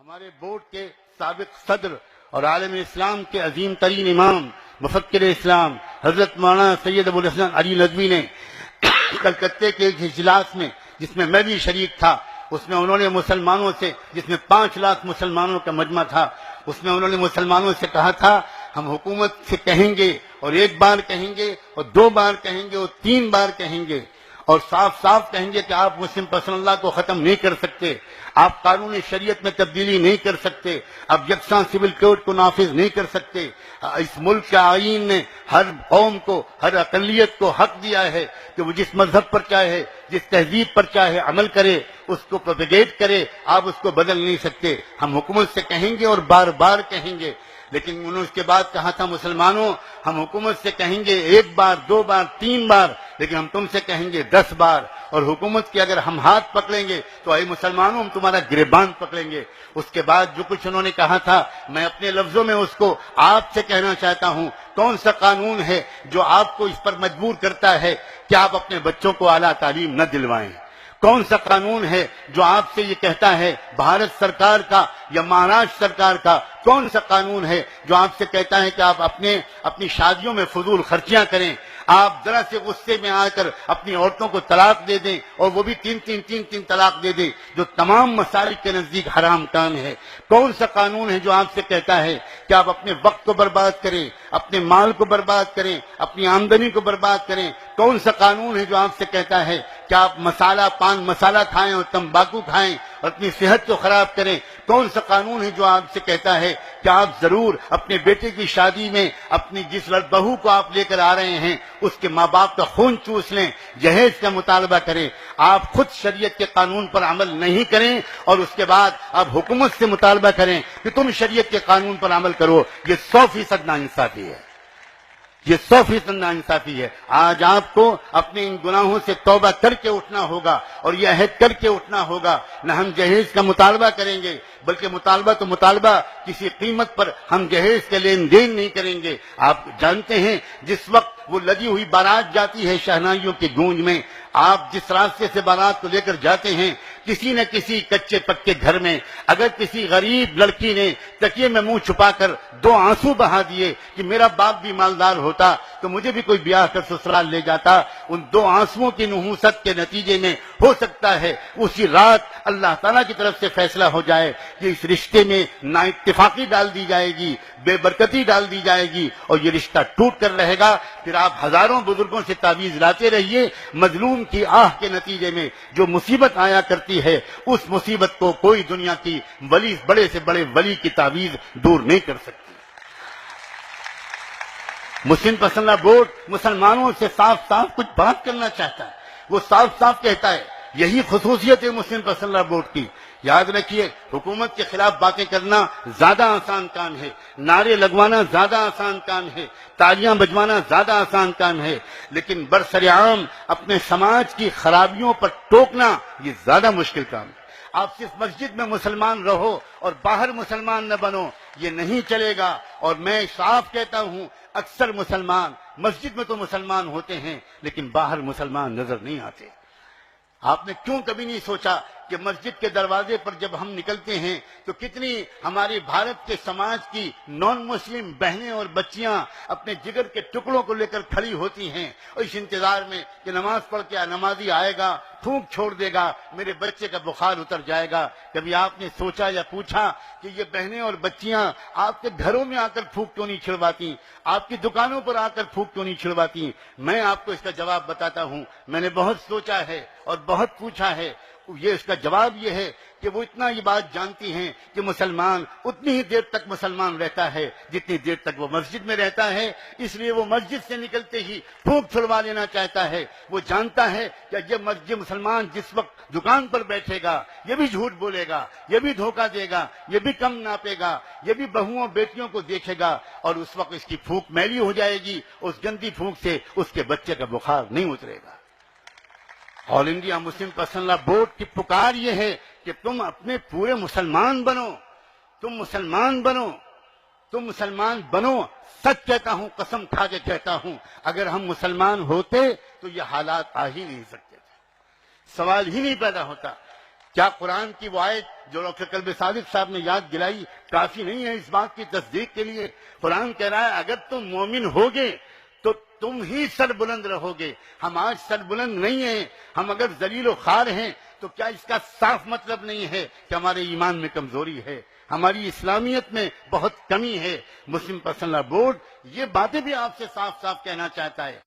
ہمارے بورڈ کے سابق صدر اور عالم اسلام کے عظیم ترین امام مفکر اسلام حضرت مولانا سید ابو الحسن علی ندوی نے کلکتے کے ایک اجلاس میں، جس میں میں بھی شریک تھا، اس میں انہوں نے مسلمانوں سے، جس میں 5 لاکھ مسلمانوں کا مجمع تھا، اس میں انہوں نے مسلمانوں سے کہا تھا ہم حکومت سے کہیں گے، اور 1 بار کہیں گے، اور 2 بار کہیں گے، اور 3 بار کہیں گے، اور صاف صاف کہیں گے کہ آپ مسلم پسند اللہ کو ختم نہیں کر سکتے، آپ قانون شریعت میں تبدیلی نہیں کر سکتے، آپ یکساں سول کوڈ کو نافذ نہیں کر سکتے۔ اس ملک کے آئین نے ہر قوم کو، ہر اقلیت کو حق دیا ہے کہ وہ جس مذہب پر چاہے، جس تہذیب پر چاہے عمل کرے، اس کو پروپیگیٹ کرے، آپ اس کو بدل نہیں سکتے۔ ہم حکومت سے کہیں گے اور بار بار کہیں گے، لیکن انہوں نے اس کے بعد کہا تھا مسلمانوں ہم حکومت سے کہیں گے 1 بار 2 بار 3 بار، لیکن ہم تم سے کہیں گے 10 بار، اور حکومت کے اگر ہم ہاتھ پکڑیں گے تو اے مسلمانوں ہم تمہارا گریبان پکڑیں گے۔ اس کے بعد جو کچھ انہوں نے کہا تھا، میں اپنے لفظوں میں اس کو آپ سے کہنا چاہتا ہوں، کون سا قانون ہے جو آپ کو اس پر مجبور کرتا ہے کہ آپ اپنے بچوں کو اعلیٰ تعلیم نہ دلوائیں؟ کون سا قانون ہے جو آپ سے یہ کہتا ہے، بھارت سرکار کا یا مہاراشٹر سرکار کا کون سا قانون ہے جو آپ سے کہتا ہے کہ آپ اپنی شادیوں میں فضول خرچیاں کریں، آپ ذرا سے غصے میں آ کر اپنی عورتوں کو طلاق دے دیں، اور وہ بھی 3 طلاق دے دیں، جو تمام مسالک کے نزدیک حرام کام ہے؟ کون سا قانون ہے جو آپ سے کہتا ہے کہ آپ اپنے وقت کو برباد کریں، اپنے مال کو برباد کریں، اپنی آمدنی کو برباد کریں؟ کون سا قانون ہے جو آپ سے کہتا ہے کہ آپ پان مسالہ کھائیں اور تمباکو کھائیں اور اپنی صحت کو خراب کریں؟ کون سا قانون ہے جو آپ سے کہتا ہے کہ آپ ضرور اپنے بیٹے کی شادی میں اپنی جس بہو کو آپ لے کر آ رہے ہیں اس کے ماں باپ کا خون چوس لیں، جہیز کا مطالبہ کریں؟ آپ خود شریعت کے قانون پر عمل نہیں کریں اور اس کے بعد آپ حکومت سے مطالبہ کریں کہ تم شریعت کے قانون پر عمل کرو، یہ 100% ناانصافی ہے، یہ 100% ناانصافی ہے۔ آج آپ کو اپنے ان گناہوں سے توبہ کر کے اٹھنا ہوگا، اور یہ عہد کر کے اٹھنا ہوگا، نہ ہم جہیز کا مطالبہ کریں گے، بلکہ مطالبہ کسی قیمت پر ہم جہیز کے لین دین نہیں کریں گے۔ آپ جانتے ہیں جس وقت وہ لگی ہوئی بارات جاتی ہے شہنائیوں کی گونج میں، آپ جس راستے سے بارات کو لے کر جاتے ہیں، کسی نہ کسی کچے پکے گھر میں اگر کسی غریب لڑکی نے تکیے میں منہ چھپا کر 2 آنسو بہا دیے کہ میرا باپ بھی مالدار ہوتا تو مجھے بھی کوئی بیاہ کر سسرال لے جاتا، ان 2 آنسوؤں کی نحوست کے نتیجے میں ہو سکتا ہے اسی رات اللہ تعالیٰ کی طرف سے فیصلہ ہو جائے کہ اس رشتے میں نا اتفاقی ڈال دی جائے گی، بے برکتی ڈال دی جائے گی، اور یہ رشتہ ٹوٹ کر رہے گا۔ پھر آپ ہزاروں بزرگوں سے تعویذ لاتے رہیے، مظلوم کی آہ کے نتیجے میں جو مصیبت آیا کرتی ہے، اس مصیبت کو کوئی دنیا کی ولی، بڑے سے بڑے ولی کی تعویذ دور نہیں کر سکتی۔ مسلم پسندہ بورڈ مسلمانوں سے صاف صاف کچھ بات کرنا چاہتا ہے، وہ صاف صاف کہتا ہے، یہی خصوصیت ہے مسلم پسندہ بورڈ کی۔ یاد رکھیے، حکومت کے خلاف باتیں کرنا زیادہ آسان کام ہے، نعرے لگوانا زیادہ آسان کام ہے، تالیاں بجوانا زیادہ آسان کام ہے، لیکن برسرعام اپنے سماج کی خرابیوں پر ٹوکنا یہ زیادہ مشکل کام ہے۔ آپ صرف مسجد میں مسلمان رہو اور باہر مسلمان نہ بنو، یہ نہیں چلے گا۔ اور میں صاف کہتا ہوں، اکثر مسلمان مسجد میں تو مسلمان ہوتے ہیں لیکن باہر مسلمان نظر نہیں آتے۔ آپ نے کیوں کبھی نہیں سوچا کہ مسجد کے دروازے پر جب ہم نکلتے ہیں تو کتنی ہماری بھارت کے سماج کی نان مسلم بہنیں اور بچیاں اپنے جگر کے ٹکڑوں کو لے کر کھڑی ہوتی ہیں، اور اس انتظار میں کہ نماز پڑھ کے نمازی آئے گا، پھونک چھوڑ دے گا، میرے بچے کا بخار اتر جائے گا۔ کبھی آپ نے سوچا یا پوچھا کہ یہ بہنیں اور بچیاں آپ کے گھروں میں آ کر پھونک کیوں نہیں چھڑواتی، آپ کی دکانوں پر آ کر پھونک کیوں نہیں چھڑواتی؟ میں آپ کو اس کا جواب بتاتا ہوں، میں نے بہت سوچا ہے اور بہت پوچھا ہے۔ اس کا جواب یہ ہے کہ وہ اتنا یہ بات جانتی ہیں کہ مسلمان اتنی ہی دیر تک مسلمان رہتا ہے جتنی دیر تک وہ مسجد میں رہتا ہے، اس لیے وہ مسجد سے نکلتے ہی پھونک چھڑوا لینا چاہتا ہے۔ وہ جانتا ہے کہ یہ مسلمان جس وقت دکان پر بیٹھے گا یہ بھی جھوٹ بولے گا، یہ بھی دھوکہ دے گا، یہ بھی کم ناپے گا، یہ بھی بہوؤں بیٹیوں کو دیکھے گا، اور اس وقت اس کی پھونک میلی ہو جائے گی، اس گندی پھونک سے اس کے بچے کا بخار نہیں اترے گا۔ آل انڈیا مسلم پسندہ بورڈ کی پکار یہ ہے کہ تم اپنے پورے مسلمان بنو، تم مسلمان بنو، تم مسلمان بنو۔ سچ کہتا ہوں، قسم کھا کے کہتا ہوں، اگر ہم مسلمان ہوتے تو یہ حالات آ ہی نہیں سکتے تھے، سوال ہی نہیں پیدا ہوتا۔ کیا قرآن کی وہ آیت جو ڈاکٹر قلب صادق صاحب نے یاد دلائی کافی نہیں ہے اس بات کی تصدیق کے لیے؟ قرآن کہہ رہا ہے اگر تم مومن ہوگے تو تم ہی سر بلند رہو گے. ہم آج سر بلند نہیں ہیں. ہم اگر ذلیل و خوار ہیں تو کیا اس کا صاف مطلب نہیں ہے کہ ہمارے ایمان میں کمزوری ہے، ہماری اسلامیت میں بہت کمی ہے؟ مسلم پرسنل لا بورڈ یہ باتیں بھی آپ سے صاف صاف کہنا چاہتا ہے.